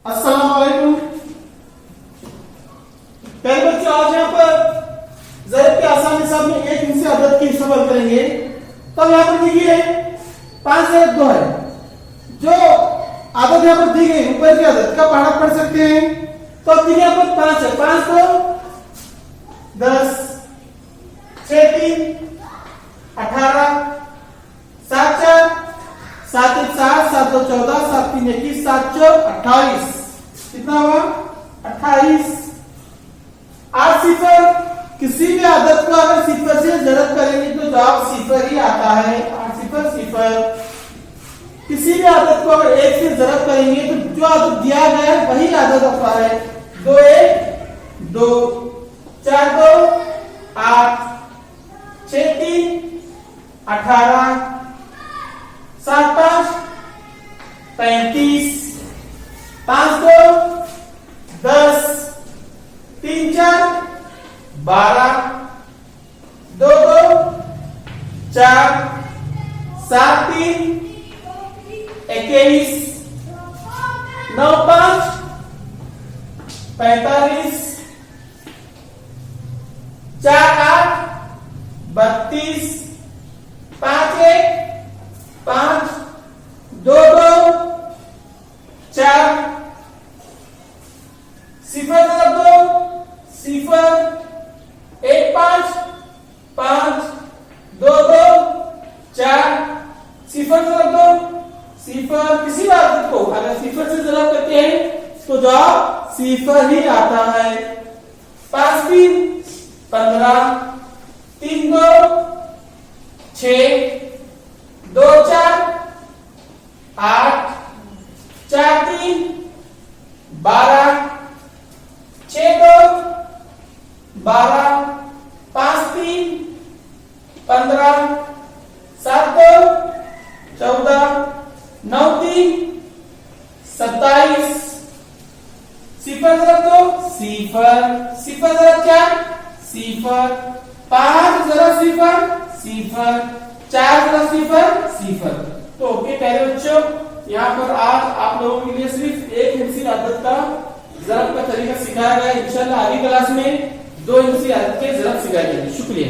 अस्सलाम वालेकुम। पहले बच्चों आज यहाँ पर ज़रूरत के आसान हिसाब में एक हिस्से अदद की हिस्सा हल करेंगे। तो यहाँ पर देखिए 5 से 2 है। जो आदत यहाँ पर दी गई ऊपर की आदत का पहाड़ा पढ़ सकते हैं। तो अब देखिए यहाँ पर 5 है, 5 तो 10, 6 3 18, 7 4 7 1 7 7 2 14 7 3 21 7 4 28। कितना हुआ 28। 8 सिफर किसी भी आदत को अगर सिफर से जरब करेंगे तो जवाब सिफर ही आता है। 8 सिफर सिफर। किसी भी आदत को अगर 1 से जरब करेंगे तो जो आदत दिया गया है वही आदत आता है। 2 1 2, 4 2 8, 6 3 18, 7 5 35, 5 2 10, 3 4 12, 2 2 4, 7 3 21, 9 5 45, 4 8 32, 5 1 5 2 2 4 सिफर 2 सिफर 1 5 5 2 2 4 सिफर 2 सिफर। किसी बात को अगर सिफर से जरा करते हैं तो जवाब सिफर ही आता है। 5 3 15, 3 2 6 2 4 8 4 3 12 6 2 12 5 3 15 7 2 14 9 3 27। सिफर 2 सिफर सिफर 4 सिफर 5 सिफर सिफर 4 सिफर सिफर। तो ओके प्यारे बच्चों, यहाँ पर आज आप लोगों के लिए सिर्फ एक हिस्सी आदत का ज़रब का तरीका सिखाया गया। इंशाल्लाह अगली क्लास में 2 हिस्सी आदत के ज़रब सिखाए जाएंगे। शुक्रिया।